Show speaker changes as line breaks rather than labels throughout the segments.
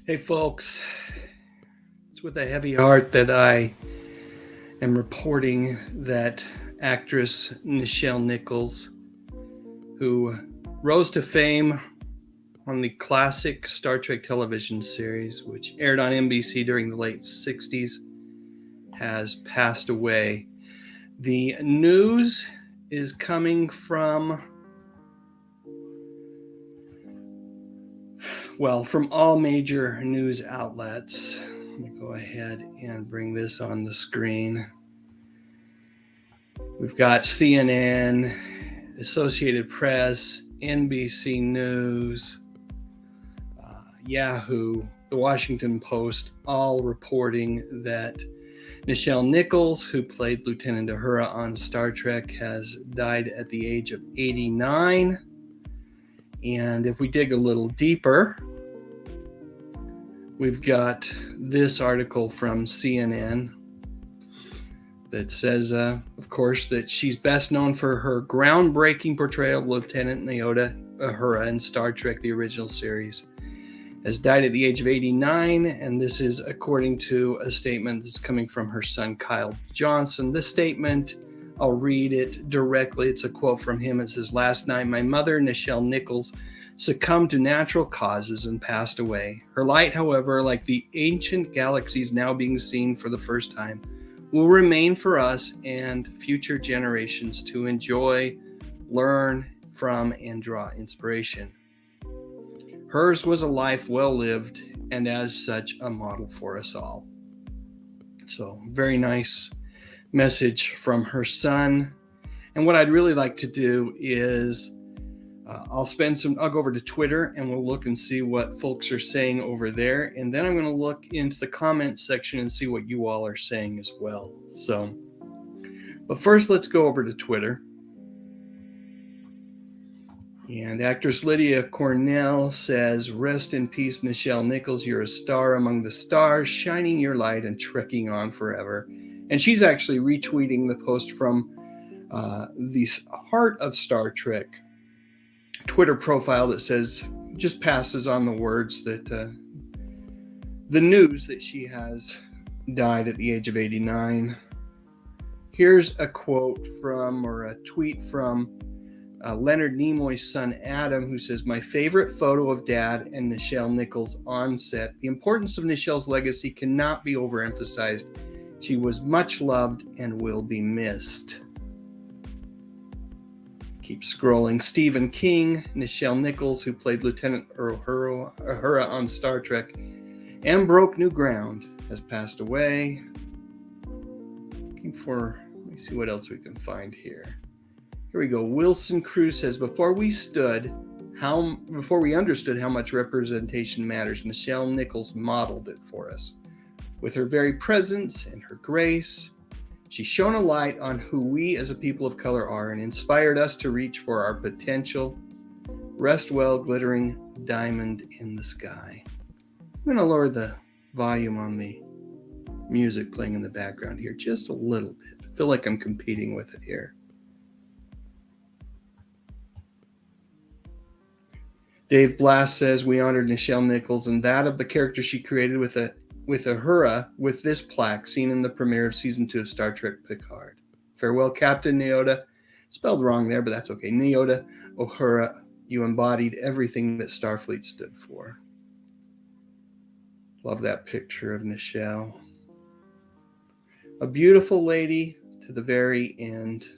Hey, folks. It's with a heavy heart that I am reporting that actress Nichelle Nichols, who rose to fame on the classic Star Trek television series, which aired on NBC during the late 60s, has passed away. The news is coming from all major news outlets. Let me go ahead and bring this on the screen. We've got CNN, Associated Press, NBC News, Yahoo, the Washington Post, all reporting that Nichelle Nichols, who played Lieutenant Uhura on Star Trek, has died at the age of 89. And if we dig a little deeper, we've got this article from CNN that says, of course, that she's best known for her groundbreaking portrayal of Lieutenant Nyota Uhura in Star Trek, the original series, has died at the age of 89, and this is according to a statement that's coming from her son, Kyle Johnson. This statement, I'll read it directly. It's a quote from him. It says, "Last night, my mother, Nichelle Nichols, succumbed to natural causes and passed away. Her light, however, like the ancient galaxies now being seen for the first time, will remain for us and future generations to enjoy, learn from, and draw inspiration. Hers was a life well lived, and as such, a model for us all." So, very nice message from her son. And what I'd really like to do is I'll go over to Twitter and we'll look and see what folks are saying over there. And then I'm going to look into the comment section and see what you all are saying as well. So, but first, let's go over to Twitter. And actress Lydia Cornell says, "Rest in peace, Nichelle Nichols. You're a star among the stars, shining your light and trekking on forever." And she's actually retweeting the post from the Heart of Star Trek Twitter profile that says, just passes on the words that the news that she has died at the age of 89. Here's a quote from, or a tweet from, Leonard Nimoy's son Adam, who says, "My favorite photo of Dad and Nichelle Nichols on set. The importance of Nichelle's legacy cannot be overemphasized. She was much loved and will be missed." Keep scrolling. Stephen King, Nichelle Nichols, who played Lieutenant Uhura on Star Trek and broke new ground, has passed away. Let me see what else we can find here. Here we go. Wilson Cruz says, before we understood how much representation matters, Nichelle Nichols modeled it for us. With her very presence and her grace, she shone a light on who we as a people of color are and inspired us to reach for our potential. Rest well, glittering diamond in the sky. I'm going to lower the volume on the music playing in the background here just a little bit. I feel like I'm competing with it here. Dave Blast says, "We honored Nichelle Nichols and that of the character she created with Uhura with this plaque seen in the premiere of season 2 of Star Trek Picard. Farewell, Captain Nyota." Spelled wrong there, but that's okay. Nyota Uhura, you embodied everything that Starfleet stood for. Love that picture of Nichelle. A beautiful lady to the very end.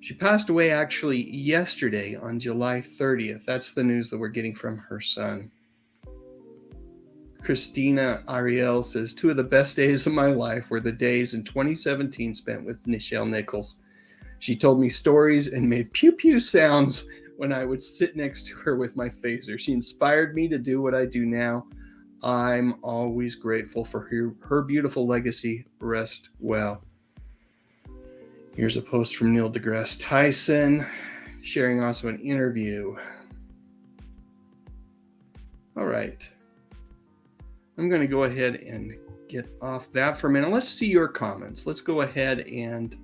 She passed away actually yesterday on July 30th. That's the news that we're getting from her son. Christina Ariel says, "Two of the best days of my life were the days in 2017 spent with Nichelle Nichols. She told me stories and made pew-pew sounds when I would sit next to her with my phaser. She inspired me to do what I do now. I'm always grateful for her beautiful legacy. Rest well." Here's a post from Neil deGrasse Tyson, sharing also an interview. All right. I'm going to go ahead and get off that for a minute. Let's see your comments. Let's go ahead and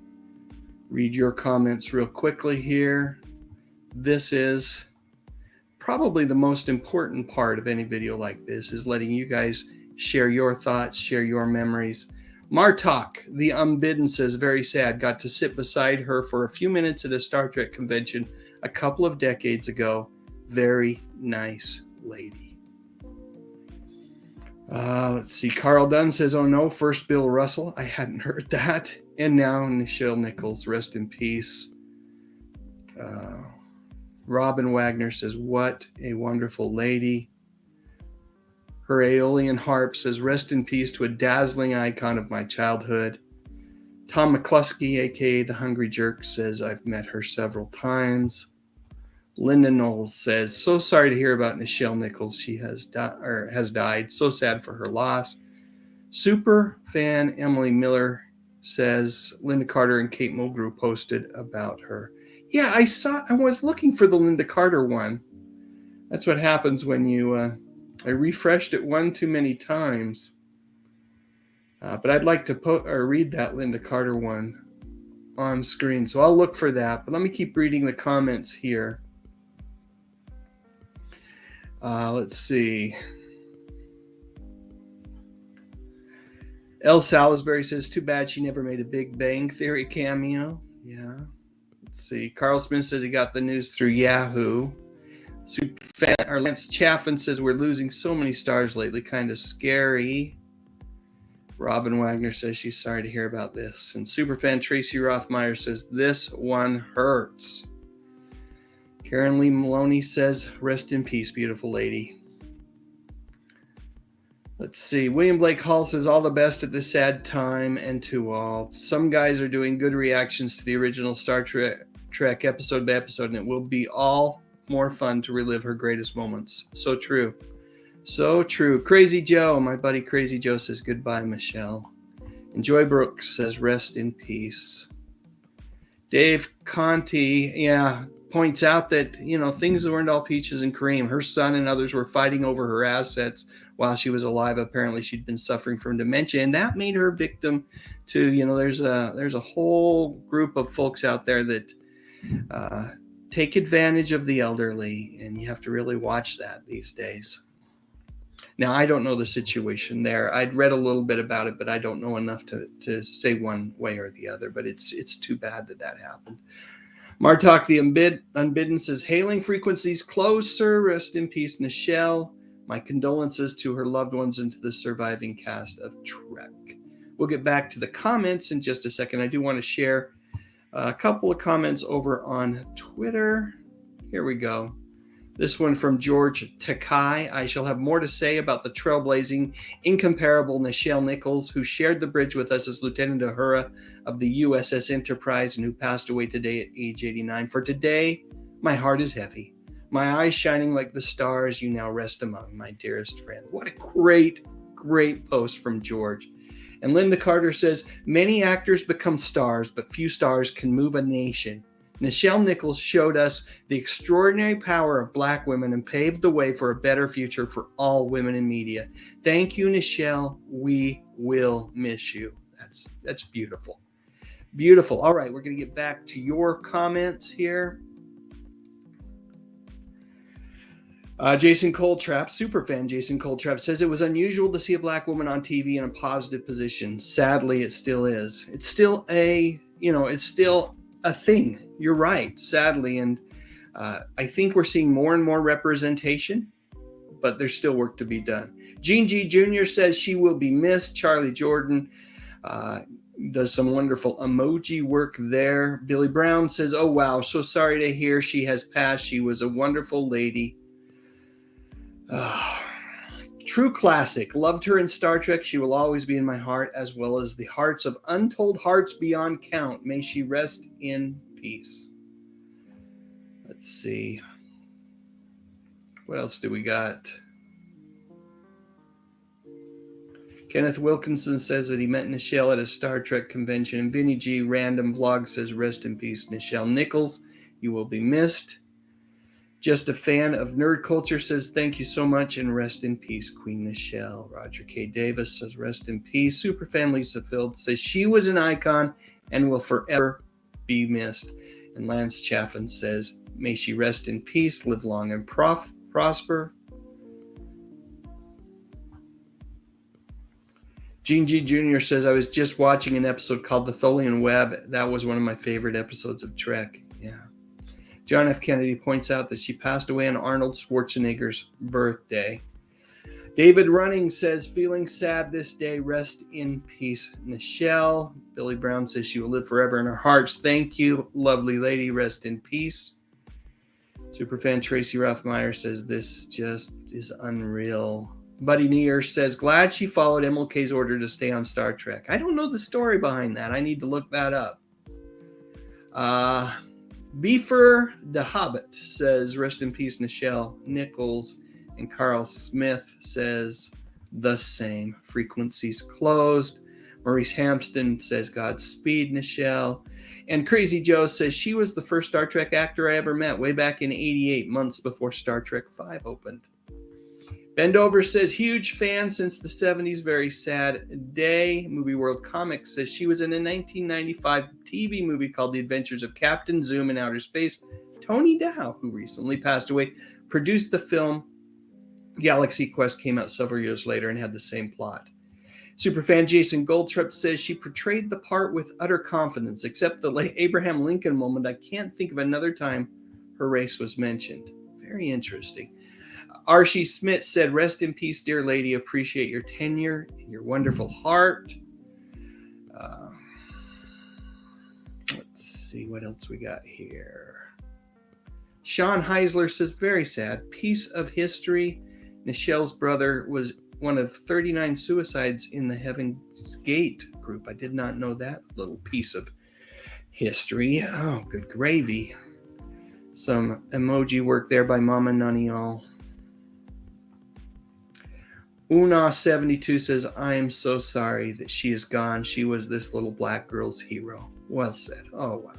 read your comments real quickly here. This is probably the most important part of any video like this is letting you guys share your thoughts, share your memories. Martok, the Unbidden, says, very sad. Got to sit beside her for a few minutes at a Star Trek convention a couple of decades ago. Very nice lady. Let's see. Carl Dunn says, oh no, first Bill Russell. I hadn't heard that. And now Nichelle Nichols, rest in peace. Robin Wagner says, what a wonderful lady. Her Aeolian harp says, rest in peace to a dazzling icon of my childhood. Tom McCluskey, aka the Hungry Jerk, says, I've met her several times. Linda Knowles says, so sorry to hear about Nichelle Nichols. She has died. So sad for her loss. Super fan Emily Miller says, Linda Carter and Kate Mulgrew posted about her. Yeah, I was looking for the Linda Carter one. That's what happens when you, I refreshed it one too many times. But I'd like to read that Linda Carter one on screen. So I'll look for that. But let me keep reading the comments here. Let's see. L. Salisbury says, too bad she never made a Big Bang Theory cameo. Yeah. Let's see. Carl Smith says he got the news through Yahoo. Lance Chaffin says, we're losing so many stars lately. Kind of scary. Robin Wagner says she's sorry to hear about this. And superfan Tracy Rothmeyer says, this one hurts. Karen Lee Maloney says, rest in peace, beautiful lady. Let's see. William Blake Hall says, all the best at this sad time and to all. Some guys are doing good reactions to the original Star Trek episode by episode, and it will be all more fun to relive her greatest moments. So true. So true. Crazy Joe, my buddy Crazy Joe says, goodbye, Michelle. And Joy Brooks says, rest in peace. Dave Conti, points out that, things weren't all peaches and cream. Her son and others were fighting over her assets while she was alive. Apparently she'd been suffering from dementia, and that made her victim to, there's a whole group of folks out there that take advantage of the elderly, and you have to really watch that these days. Now, I don't know the situation there. I'd read a little bit about it, but I don't know enough to say one way or the other, but it's too bad that happened. Martok the Unbidden says, hailing frequencies closed, sir. Rest in peace, Nichelle. My condolences to her loved ones and to the surviving cast of Trek. We'll get back to the comments in just a second. I do want to share a couple of comments over on Twitter. Here we go. This one from George Takai. I shall have more to say about the trailblazing, incomparable Nichelle Nichols, who shared the bridge with us as Lieutenant Uhura of the USS Enterprise and who passed away today at age 89. For today, my heart is heavy. My eyes shining like the stars you now rest among, my dearest friend. What a great, great post from George. And Linda Carter says, many actors become stars, but few stars can move a nation. Nichelle Nichols showed us the extraordinary power of Black women and paved the way for a better future for all women in media. Thank you, Nichelle. We will miss you. That's beautiful. Beautiful. All right, we're going to get back to your comments here. Jason Coltrap, superfan Jason Coltrap, says it was unusual to see a Black woman on TV in a positive position. Sadly, it still is. It's still it's still a thing. You're right, sadly. And I think we're seeing more and more representation, but there's still work to be done. Gene G. Jr. says she will be missed. Charlie Jordan does some wonderful emoji work there. Billy Brown says, oh, wow, so sorry to hear she has passed. She was a wonderful lady. True classic. Loved her in Star Trek. She will always be in my heart, as well as the hearts of untold hearts beyond count. May she rest in peace. Let's see. What else do we got? Kenneth Wilkinson says that he met Nichelle at a Star Trek convention. And Vinny G. Random Vlog says, rest in peace, Nichelle Nichols. You will be missed. Just a fan of nerd culture says, thank you so much and rest in peace, Queen Nichelle. Roger K. Davis says, rest in peace. Superfan Lisa Field says, she was an icon and will forever be missed. And Lance Chaffin says, may she rest in peace, live long and prosper. Gene G. Jr. says, I was just watching an episode called The Tholian Web. That was one of my favorite episodes of Trek. Yeah. John F. Kennedy points out that she passed away on Arnold Schwarzenegger's birthday. David Running says, feeling sad this day. Rest in peace, Nichelle. Billy Brown says she will live forever in our hearts. Thank you, lovely lady. Rest in peace. Superfan Tracy Rothmeyer says, this just is unreal. Buddy Neer says, glad she followed MLK's order to stay on Star Trek. I don't know the story behind that. I need to look that up. Beefer the Hobbit says, rest in peace, Nichelle Nichols. And Carl Smith says, the same. Frequencies closed. Maurice Hampston says, Godspeed, Nichelle. And Crazy Joe says, she was the first Star Trek actor I ever met way back in 88, months before Star Trek V opened. Bendover says, huge fan since the 70s, very sad day. Movie World Comics says she was in a 1995 TV movie called The Adventures of Captain Zoom in Outer Space. Tony Dow, who recently passed away, produced the film. Galaxy Quest came out several years later and had the same plot. Superfan Jason Goldtrup says she portrayed the part with utter confidence, except the Abraham Lincoln moment. I can't think of another time her race was mentioned. Very interesting. Archie Smith said, rest in peace, dear lady. Appreciate your tenure and your wonderful heart. Let's see what else we got here. Sean Heisler says, very sad. Piece of history. Nichelle's brother was one of 39 suicides in the Heaven's Gate group. I did not know that little piece of history. Oh, good gravy. Some emoji work there by Mama Naniol. Una72 says, I am so sorry that she is gone. She was this little black girl's hero. Well said. Oh, wow.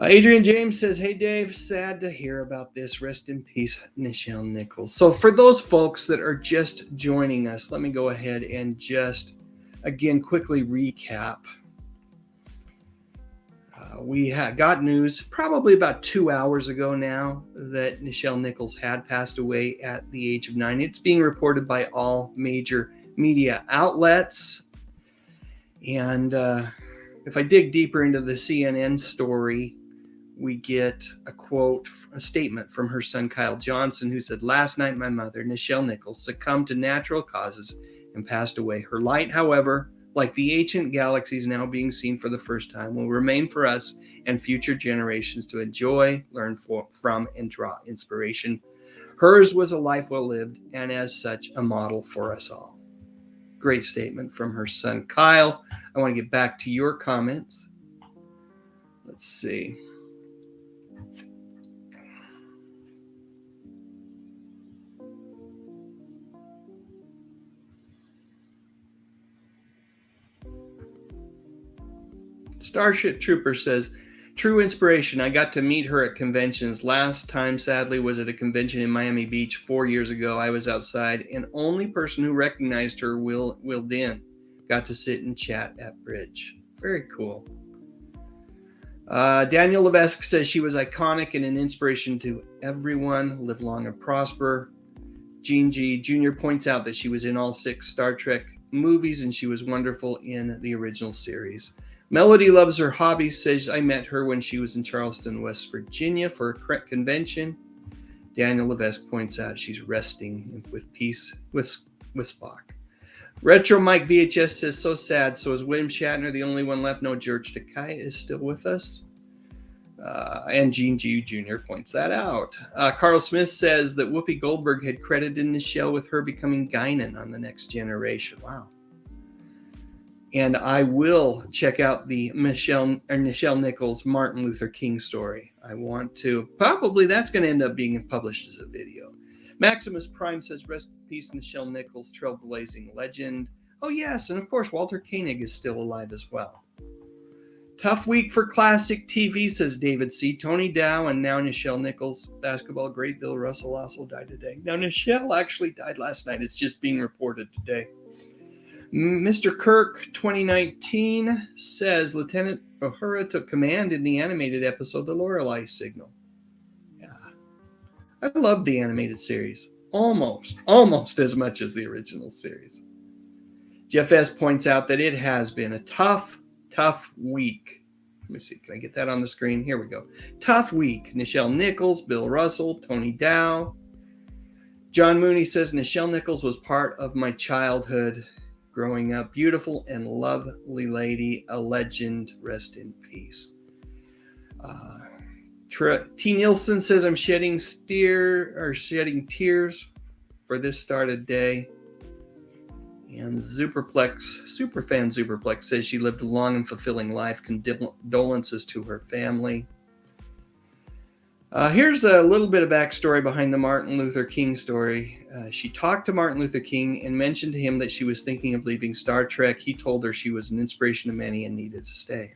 Adrian James says, hey, Dave, sad to hear about this. Rest in peace, Nichelle Nichols. So for those folks that are just joining us, let me go ahead and just, again, quickly recap. We got news probably about 2 hours ago now that Nichelle Nichols had passed away at the age of 9. It's being reported by all major media outlets. And if I dig deeper into the CNN story, we get a quote, a statement from her son, Kyle Johnson, who said, last night, my mother, Nichelle Nichols, succumbed to natural causes and passed away. Her light, however, like the ancient galaxies now being seen for the first time, will remain for us and future generations to enjoy, learn from, and draw inspiration. Hers was a life well lived, and as such, a model for us all. Great statement from her son, Kyle. I want to get back to your comments. Let's see. Starship Trooper says, true inspiration. I got to meet her at conventions. Last time, sadly, was at a convention in Miami Beach 4 years ago. I was outside, and only person who recognized her, Will Din, got to sit and chat at Bridge. Very cool. Daniel Levesque says she was iconic and an inspiration to everyone. Live long and prosper. Gene G. Jr. points out that she was in all 6 Star Trek movies, and she was wonderful in the original series. Melody Loves Her Hobby says, I met her when she was in Charleston, West Virginia for a convention. Daniel Levesque points out she's resting with peace with Spock. Retro Mike VHS says, so sad. So is William Shatner the only one left? No, George Takei is still with us. And Gene G. Jr. points that out. Carl Smith says that Whoopi Goldberg had credited Nichelle with her becoming Guinan on The Next Generation. Wow. And I will check out the Nichelle Nichols Martin Luther King story. I want to. Probably that's going to end up being published as a video. Maximus Prime says, rest in peace, Nichelle Nichols, trailblazing legend. Oh, yes. And of course, Walter Koenig is still alive as well. Tough week for classic TV, says David C. Tony Dow and now Nichelle Nichols. Basketball great Bill Russell also died today. Now, Nichelle actually died last night. It's just being reported today. Mr. Kirk 2019 says Lieutenant Uhura took command in the animated episode The Lorelei Signal. Yeah. I love the animated series. Almost as much as the original series. Jeff S. points out that it has been a tough week. Let me see, can I get that on the screen? Here we go. Tough week. Nichelle Nichols, Bill Russell, Tony Dow. John Mooney says, Nichelle Nichols was part of my childhood growing up. Beautiful and lovely lady, a legend. Rest in peace. T. Nielsen says, I'm shedding tears for this started day. And Superfan Superplex says she lived a long and fulfilling life. Condolences to her family. Here's a little bit of backstory behind the Martin Luther King story. She talked to Martin Luther King and mentioned to him that she was thinking of leaving Star Trek. He told her she was an inspiration to many and needed to stay.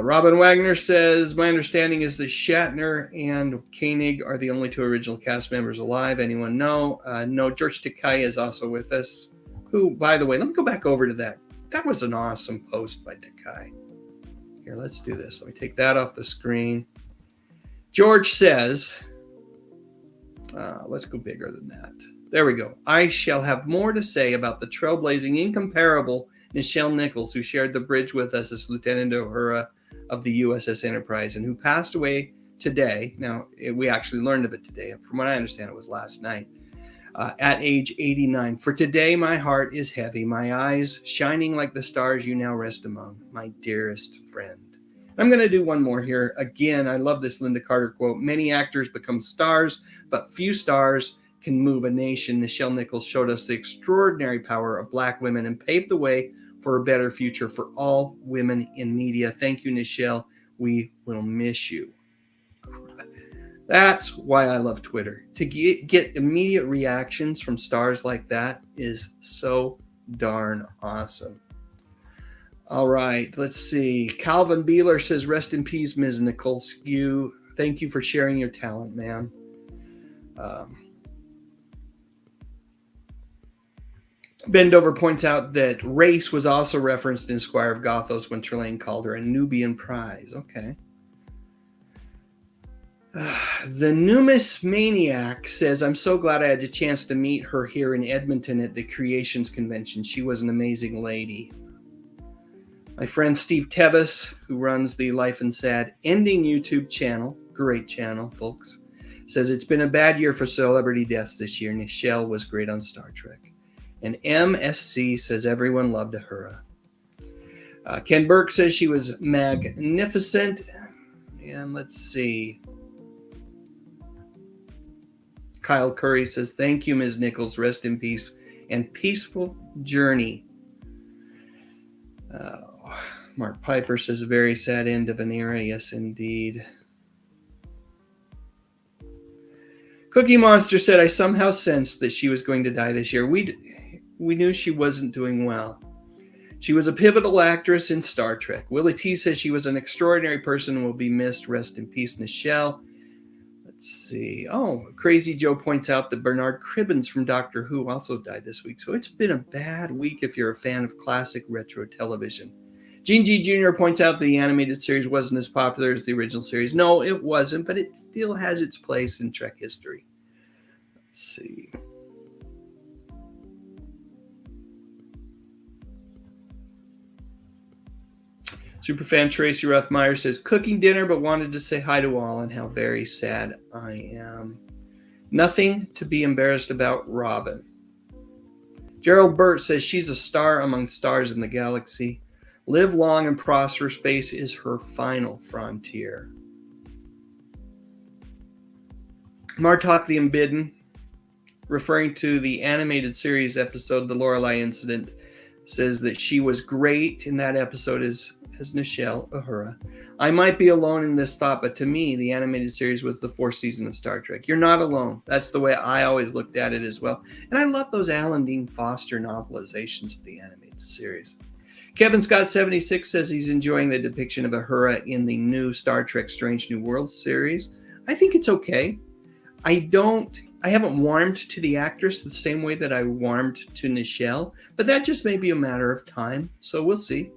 Robin Wagner says, my understanding is that Shatner and Koenig are the only two original cast members alive. Anyone know? No, George Takei is also with us. Who, by the way, let me go back over to that. That was an awesome post by Takei. Here, let's do this. Let me take that off the screen. George says, let's go bigger than that. There we go. I shall have more to say about the trailblazing, incomparable Nichelle Nichols, who shared the bridge with us as Lieutenant Uhura of the USS Enterprise and who passed away today. Now, we actually learned of it today. From what I understand, it was last night. At age 89. For today, my heart is heavy, my eyes shining like the stars you now rest among, my dearest friend. I'm going to do one more here. Again, I love this Linda Carter quote. Many actors become stars, but few stars can move a nation. Nichelle Nichols showed us the extraordinary power of Black women and paved the way for a better future for all women in media. Thank you, Nichelle. We will miss you. That's why I love Twitter. To get immediate reactions from stars like that is so darn awesome. All right, let's see. Calvin Beeler says, rest in peace, Ms. Nichols. Thank you for sharing your talent, ma'am. Bendover points out that race was also referenced in Squire of Gothos when Trelane called her a Nubian prize. Okay. The Numis Maniac says, I'm so glad I had a chance to meet her here in Edmonton at the Creations Convention. She was an amazing lady. My friend Steve Tevis, who runs the Life and Sad Ending YouTube channel, great channel, folks, says it's been a bad year for celebrity deaths this year. Nichelle was great on Star Trek. And MSC says everyone loved Uhura. Ken Burke says she was magnificent. And let's see. Kyle Curry says, thank you, Ms. Nichols. Rest in peace and peaceful journey. Mark Piper says, a very sad end of an era. Yes, indeed. Cookie Monster said, I somehow sensed that she was going to die this year. We knew she wasn't doing well. She was a pivotal actress in Star Trek. Willie T says she was an extraordinary person and will be missed. Rest in peace, Nichelle. Let's see. Oh, Crazy Joe points out that Bernard Cribbins from Doctor Who also died this week. So it's been a bad week if you're a fan of classic retro television. Gene G. Jr. points out the animated series wasn't as popular as the original series. No, it wasn't, but it still has its place in Trek history. Let's see. Superfan Tracy Ruthmeyer says, cooking dinner, but wanted to say hi to all and how very sad I am. Nothing to be embarrassed about, Robin. Gerald Burt says she's a star among stars in the galaxy. Live long and prosper. Space is her final frontier. Martok the Unbidden, referring to the animated series episode, The Lorelei Incident, says that she was great in that episode as Nichelle Uhura. I might be alone in this thought, but to me, the animated series was the fourth season of Star Trek. You're not alone. That's the way I always looked at it as well. And I love those Alan Dean Foster novelizations of the animated series. Kevin Scott 76 says he's enjoying the depiction of Uhura in the new Star Trek Strange New Worlds series. I think it's okay. I haven't warmed to the actress the same way that I warmed to Nichelle, but that just may be a matter of time, so we'll see.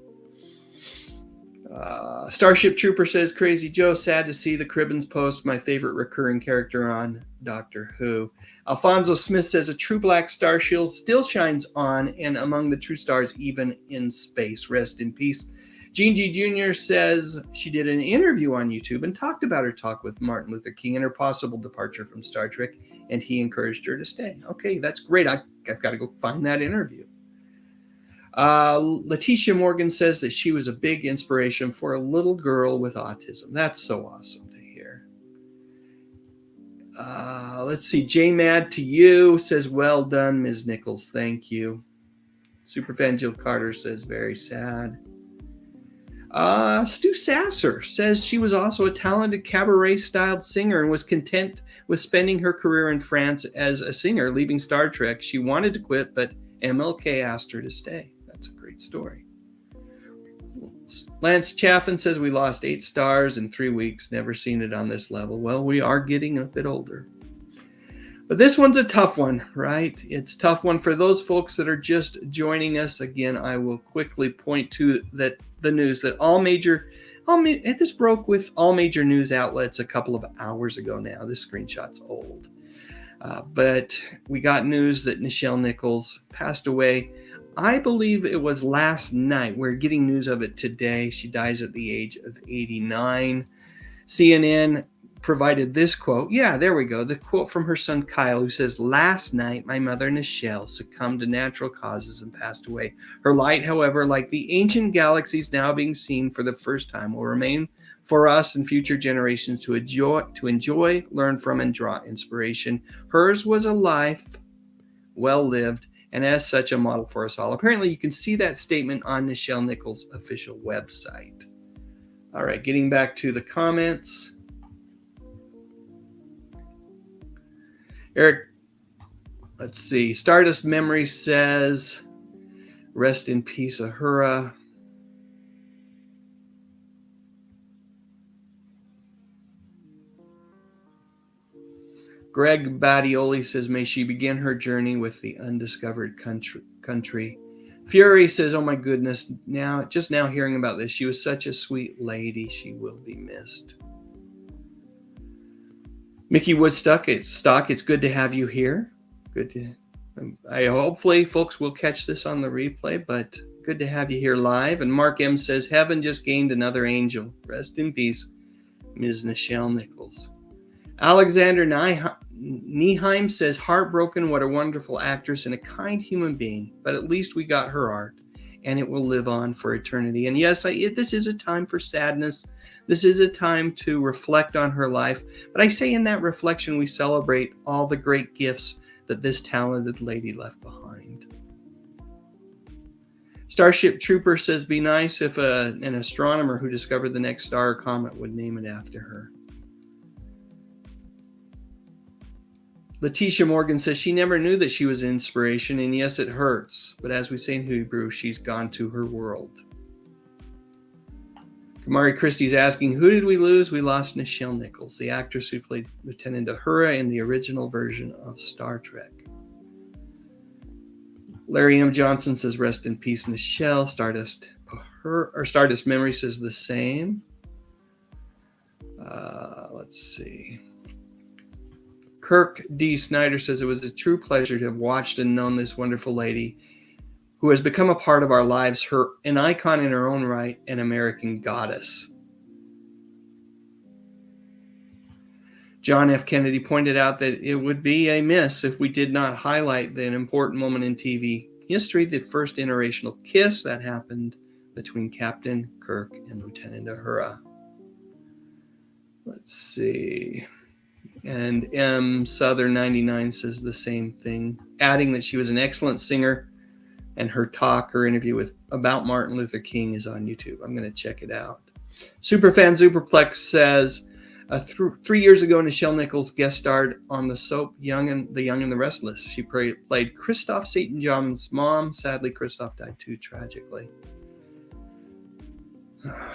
Starship Trooper says, Crazy Joe, sad to see the Cribbins post my favorite recurring character on Doctor Who. Alfonso Smith says, a true black star shield still shines on and among the true stars, even in space. Rest in peace. Gene G. Jr. says she did an interview on YouTube and talked about her talk with Martin Luther King and her possible departure from Star Trek, and he encouraged her to stay. Okay, that's great. I've got to go find that interview. Letitia Morgan says that she was a big inspiration for a little girl with autism. That's so awesome to hear. Let's see. J Mad to you says, well done, Ms. Nichols. Thank you. Superfan Jill Carter says, very sad. Stu Sasser says she was also a talented cabaret-styled singer and was content with spending her career in France as a singer, leaving Star Trek. She wanted to quit, but MLK asked her to stay. That's a great story. Lance Chaffin says we lost 8 stars in 3 weeks. Never seen it on this level. Well, we are getting a bit older. But this one's a tough one, right? It's a tough one for those folks that are just joining us. Again, I will quickly point to the news that this broke with all major news outlets a couple of hours ago now. This screenshot's old. But we got news that Nichelle Nichols passed away. I believe it was last night. We're getting news of it today. She dies at the age of 89. CNN provided this quote. Yeah, there we go. The quote from her son Kyle, who says, last night my mother Nichelle succumbed to natural causes and passed away. Her light, however, like the ancient galaxies now being seen for the first time, will remain for us and future generations to enjoy, learn from, and draw inspiration. Hers was a life well lived, and as such a model for us all. Apparently you can see that statement on Nichelle Nichols' official website. All right, getting back to the comments. Eric, let's see. Stardust Memory says, rest in peace, Uhura. Greg Battioli says, may she begin her journey with the undiscovered country. Fury says, oh my goodness, just now hearing about this, she was such a sweet lady. She will be missed. Mickey Woodstock, it's good to have you here. Hopefully folks will catch this on the replay, but good to have you here live. And Mark M says, heaven just gained another angel. Rest in peace, Ms. Nichelle Nichols. Alexander Nieheim says, heartbroken, what a wonderful actress and a kind human being, but at least we got her art, and it will live on for eternity. And yes, this is a time for sadness. This is a time to reflect on her life. But I say in that reflection, we celebrate all the great gifts that this talented lady left behind. Starship Trooper says, be nice if an astronomer who discovered the next star or comet would name it after her. Letitia Morgan says she never knew that she was an inspiration, and yes, it hurts. But as we say in Hebrew, she's gone to her world. Kamari Christie's asking, who did we lose? We lost Nichelle Nichols, the actress who played Lieutenant Uhura in the original version of Star Trek. Larry M. Johnson says, rest in peace, Nichelle. Stardust Memory says the same. Let's see. Kirk D. Snyder says, it was a true pleasure to have watched and known this wonderful lady who has become a part of our lives, an icon in her own right, an American goddess. John F. Kennedy pointed out that it would be a miss if we did not highlight an important moment in TV history, the first interracial kiss that happened between Captain Kirk and Lieutenant Uhura. Let's see. And M. Southern 99 says the same thing, adding that she was an excellent singer, and her interview about Martin Luther King is on YouTube. I'm going to check it out. Superfan Superplex says, 3 years ago, Nichelle Nichols guest starred on the soap The Young and the Restless. She played Christoph St. John's mom. Sadly, Christoph died too tragically.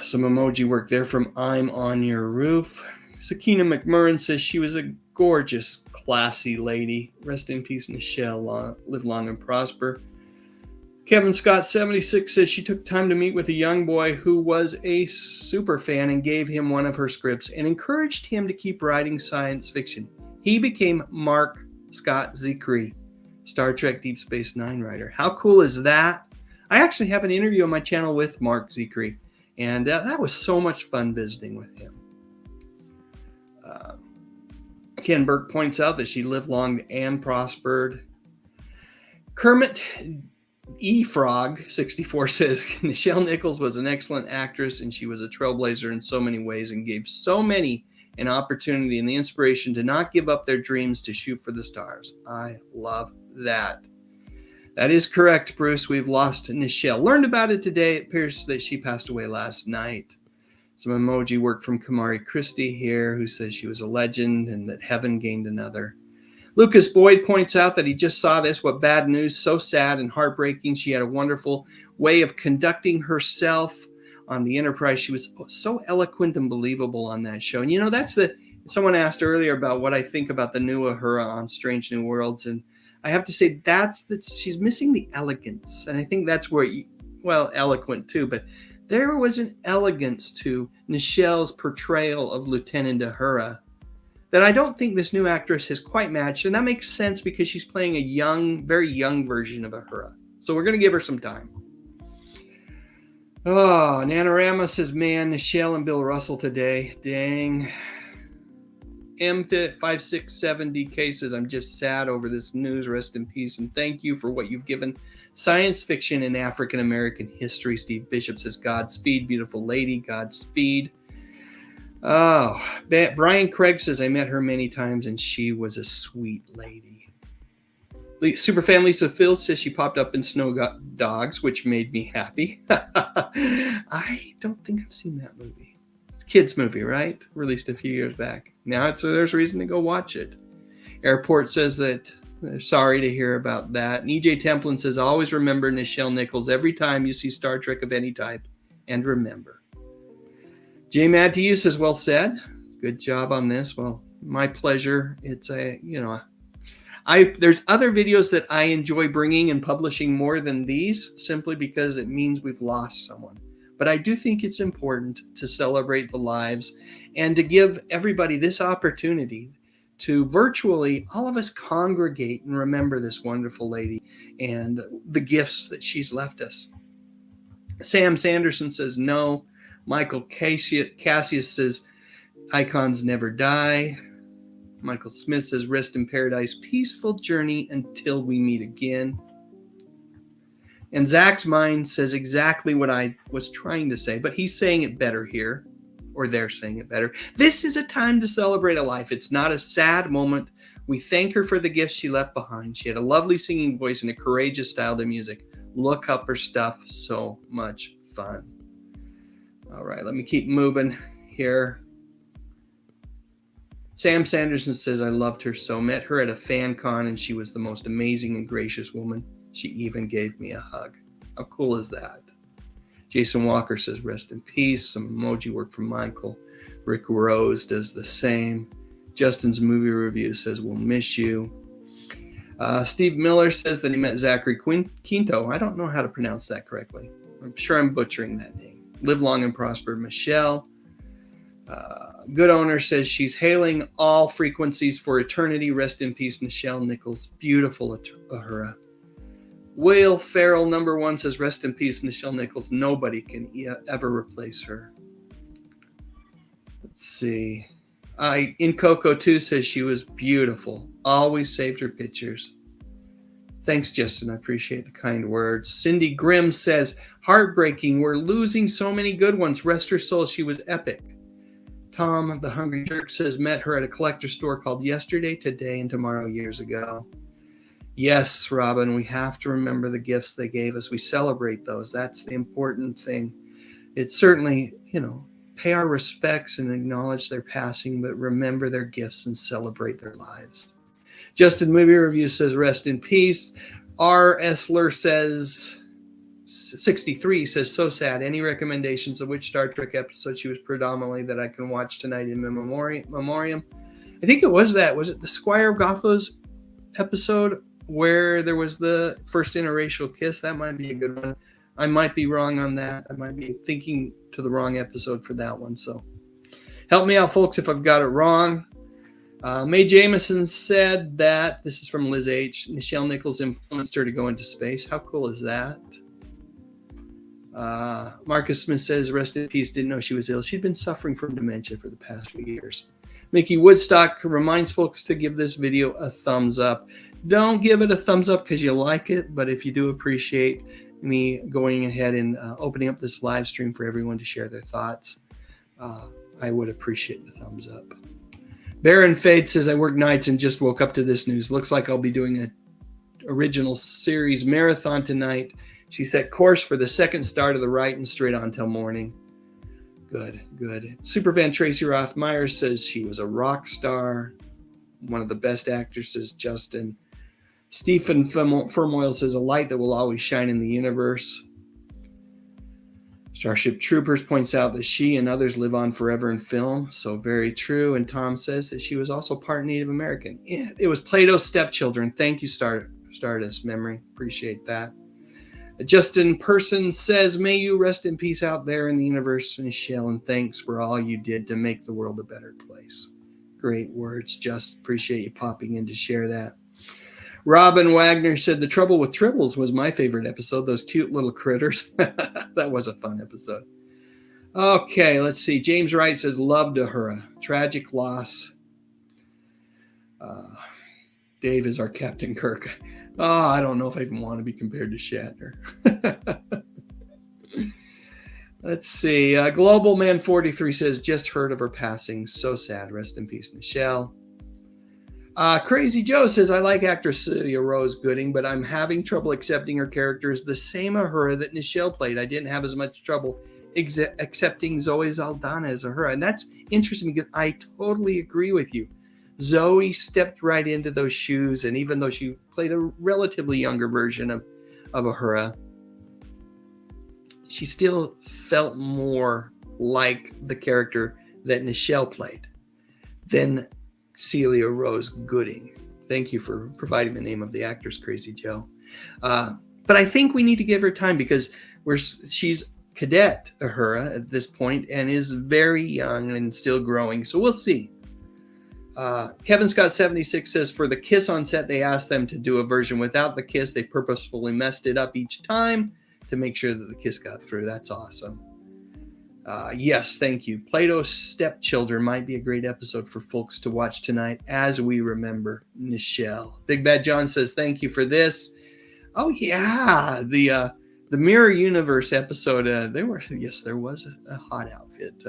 Some emoji work there from I'm on Your Roof. Sakina McMurrin says she was a gorgeous, classy lady. Rest in peace, Nichelle. Live long and prosper. Kevin Scott 76 says she took time to meet with a young boy who was a super fan and gave him one of her scripts and encouraged him to keep writing science fiction. He became Mark Scott Zicree, Star Trek Deep Space Nine writer. How cool is that? I actually have an interview on my channel with Mark Zicree, and that was so much fun visiting with him. Ken Burke points out that she lived long and prospered. Kermit E. Frog 64 says Nichelle Nichols was an excellent actress and she was a trailblazer in so many ways and gave so many an opportunity and the inspiration to not give up their dreams to shoot for the stars. I love that. That is correct, Bruce. We've lost Nichelle. Learned about it today. It appears that she passed away last night. Some emoji work from Kamari Christie here, who says she was a legend and that heaven gained another. Lucas Boyd points out that he just saw this. What bad news, so sad and heartbreaking. She had a wonderful way of conducting herself on the Enterprise. She was so eloquent and believable on that show. And you know, someone asked earlier about what I think about the new Uhura on Strange New Worlds. And I have to say she's missing the elegance. And I think that's where, eloquent too, but there was an elegance to Nichelle's portrayal of Lieutenant Uhura that I don't think this new actress has quite matched. And that makes sense because she's playing a very young version of Uhura. So we're going to give her some time. Oh, Nanorama says, man, Nichelle and Bill Russell today. Dang. M567DK says, I'm just sad over this news. Rest in peace. And thank you for what you've given science fiction and African American history. Steve Bishop says, Godspeed, beautiful lady. Godspeed. Oh, Brian Craig says, I met her many times and she was a sweet lady. Superfan Lisa Phil says she popped up in Snow Dogs, which made me happy. I don't think I've seen that movie. It's a kid's movie, right? Released a few years back. Now there's reason to go watch it. Airport says that they're sorry to hear about that. And EJ Templin says, always remember Nichelle Nichols every time you see Star Trek of any type. And remember. J. Mad to you says, well said. Good job on this. Well, my pleasure. It's there's other videos that I enjoy bringing and publishing more than these, simply because it means we've lost someone. But I do think it's important to celebrate the lives and to give everybody this opportunity to virtually all of us congregate and remember this wonderful lady and the gifts that she's left us. Sam Sanderson says no. Michael Cassius says, icons never die. Michael Smith says, rest in paradise, peaceful journey until we meet again. And Zach's mind says exactly what I was trying to say, but he's saying it better here, or they're saying it better. This is a time to celebrate a life. It's not a sad moment. We thank her for the gifts she left behind. She had a lovely singing voice and a courageous style to music. Look up her stuff. So much fun. All right, let me keep moving here. Sam Sanderson says, I loved her so. Met her at a fan con, and she was the most amazing and gracious woman. She even gave me a hug. How cool is that? Jason Walker says, rest in peace. Some emoji work from Michael. Rick Rose does the same. Justin's movie review says, we'll miss you. Steve Miller says that he met Zachary Quinto. I don't know how to pronounce that correctly. I'm sure I'm butchering that name. Live long and prosper, Michelle. Good Owner says she's hailing all frequencies for eternity. Rest in peace, Nichelle Nichols. Beautiful Uhura. Will Farrell #1 says, rest in peace, Nichelle Nichols. Nobody can ever replace her. Let's see. In Coco 2 says she was beautiful. Always saved her pictures. Thanks, Justin. I appreciate the kind words. Cindy Grimm says, heartbreaking. We're losing so many good ones. Rest her soul. She was epic. Tom, the Hungry Jerk, says, met her at a collector store called Yesterday, Today, and Tomorrow years ago. Yes, Robin, we have to remember the gifts they gave us. We celebrate those. That's the important thing. It's certainly, pay our respects and acknowledge their passing, but remember their gifts and celebrate their lives. Justin Movie Review says, rest in peace. R. Essler says, 63 says, so sad. Any recommendations of which Star Trek episode she was predominantly that I can watch tonight in memoriam? I think it was that. Was it the Squire of Gothos episode? where there was the first interracial kiss. That might be a good one. I might be wrong on that. I might be thinking to the wrong episode for that one. So help me out, folks, if I've got it wrong. Mae Jameson said that, this is from Liz H., Nichelle Nichols influenced her to go into space. How cool is that? Marcus Smith says, rest in peace, didn't know she was ill. She'd been suffering from dementia for the past few years. Mickey Woodstock reminds folks to give this video a thumbs up. Don't give it a thumbs up because you like it, but if you do appreciate me going ahead and opening up this live stream for everyone to share their thoughts, I would appreciate the thumbs up. Baron Fade says, I work nights and just woke up to this news. Looks like I'll be doing an original series marathon tonight. She set course for the second star to the right and straight on till morning. Good, good. Superfan Tracy Rothmeyer says she was a rock star, one of the best actresses, Justin. Stephen Firmoil says, a light that will always shine in the universe. Starship Troopers points out that she and others live on forever in film, so very true. And Tom says that she was also part Native American. Yeah, it was Plato's stepchildren. Thank you, Stardust Memory. Appreciate that. Justin Person says, may you rest in peace out there in the universe, Nichelle, and thanks for all you did to make the world a better place. Great words, Just. Appreciate you popping in to share that. Robin Wagner said, the trouble with tribbles was my favorite episode. Those cute little critters. That was a fun episode. Okay, let's see. James Wright says, loved Uhura. Tragic loss. Dave is our Captain Kirk. Oh, I don't know if I even want to be compared to Shatner. Let's see. Global Man 43 says, just heard of her passing. So sad. Rest in peace, Nichelle. Crazy Joe says, I like actress Celia Rose Gooding, but I'm having trouble accepting her character as the same Uhura that Nichelle played. I didn't have as much trouble accepting Zoe Saldana as Uhura. And that's interesting because I totally agree with you. Zoe stepped right into those shoes, and even though she played a relatively younger version of Uhura, she still felt more like the character that Nichelle played than Celia Rose Gooding. Thank you for providing the name of the actress, Crazy Joe. But I think we need to give her time because she's cadet Uhura at this point and is very young and still growing. So we'll see. Kevin Scott 76 says, for the kiss on set, they asked them to do a version without the kiss. They purposefully messed it up each time to make sure that the kiss got through. That's awesome. Yes, thank you. Plato's Stepchildren might be a great episode for folks to watch tonight as we remember Nichelle. Big Bad John says, thank you for this. Oh, yeah. The Mirror Universe episode, there was a hot outfit.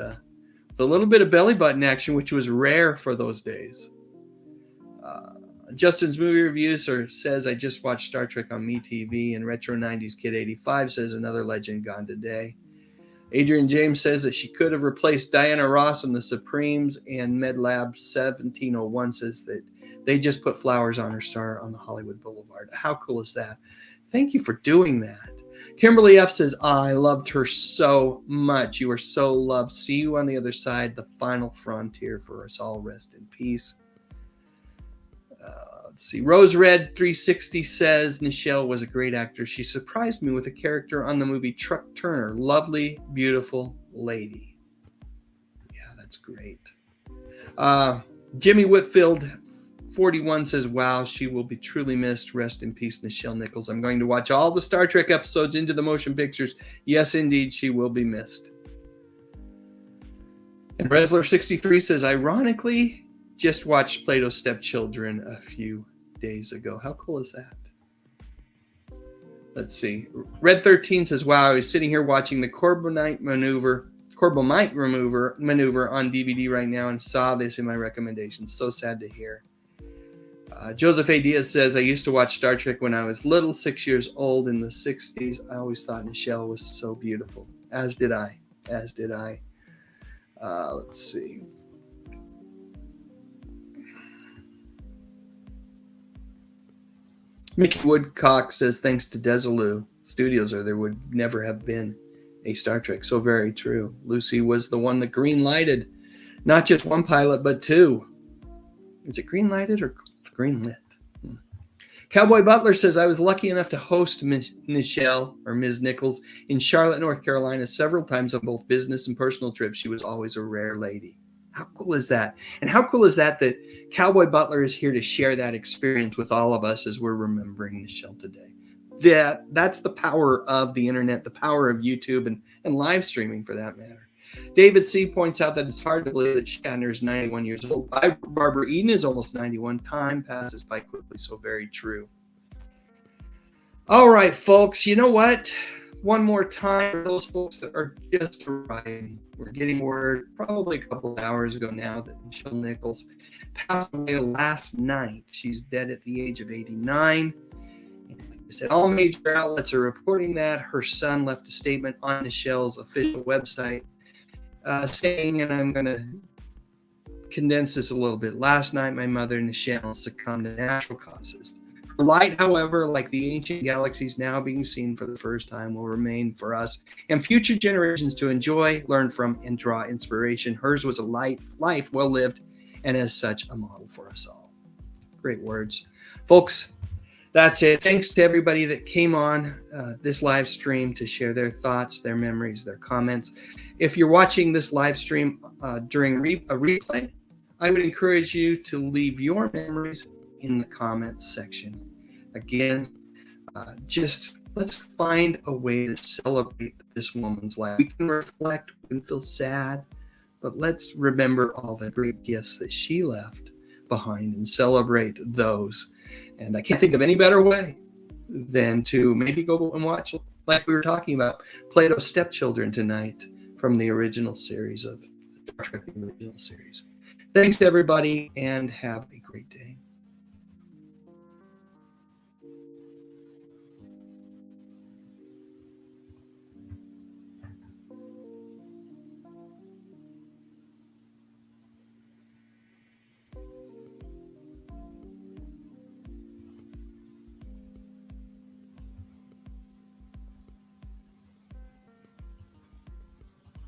A little bit of belly button action, which was rare for those days. Justin's movie reviews says, I just watched Star Trek on MeTV, and Retro 90s Kid 85 says, another legend gone today. Adrian James says that she could have replaced Diana Ross in the Supremes, and MedLab 1701 says that they just put flowers on her star on the Hollywood Boulevard. How cool is that? Thank you for doing that. Kimberly F says, I loved her so much. You are so loved. See you on the other side, the final frontier for us all. Rest in peace. Let's see. Rose Red 360 says, Nichelle was a great actor. She surprised me with a character on the movie Truck Turner. Lovely, beautiful lady. Yeah, that's great. Jimmy Whitfield 41 says, wow, she will be truly missed. Rest in peace, Nichelle Nichols. I'm going to watch all the Star Trek episodes into the motion pictures. Yes, indeed, she will be missed. And Resler63 says, ironically, just watched Plato's Stepchildren a few days ago. How cool is that? Let's see. Red 13 says, wow, I was sitting here watching the Corbomite maneuver on DVD right now and saw this in my recommendations. So sad to hear. Joseph A. Diaz says, I used to watch Star Trek when I was little, 6 years old in the 60s. I always thought Nichelle was so beautiful. As did I. Let's see. Mickey Woodcock says, thanks to Desilu Studios, or there would never have been a Star Trek. So very true. Lucy was the one that green-lighted not just one pilot, but two. Is it green-lighted or green-lit? Cowboy Butler says, I was lucky enough to host Nichelle, or Ms. Nichols, in Charlotte, North Carolina several times on both business and personal trips. She was always a rare lady. How cool is that? And how cool is that Cowboy Butler is here to share that experience with all of us as we're remembering Nichelle today. That's the power of the internet, the power of YouTube and live streaming for that matter. David C. points out that it's hard to believe that Shatner is 91 years old. Barbara Eden is almost 91. Time passes by quickly, so very true. All right, folks, you know what? One more time for those folks that are just arriving. We're getting word probably a couple of hours ago now that Nichelle Nichols passed away last night. She's dead at the age of 89. And like I said, all major outlets are reporting that. Her son left a statement on Nichelle's official website saying, and I'm going to condense this a little bit. Last night, my mother, Nichelle, succumbed to natural causes. Her light, however, like the ancient galaxies now being seen for the first time, will remain for us and future generations to enjoy, learn from, and draw inspiration. Hers was a life well lived, and as such, a model for us all. Great words. Folks, that's it. Thanks to everybody that came on this live stream to share their thoughts, their memories, their comments. If you're watching this live stream during a replay, I would encourage you to leave your memories in the comments section. Again, just let's find a way to celebrate this woman's life. We can reflect, we can feel sad, but let's remember all the great gifts that she left behind and celebrate those. And I can't think of any better way than to maybe go and watch, like we were talking about, Plato's Stepchildren tonight from the original series of Star Trek, the original series. Thanks, everybody, and have a great day.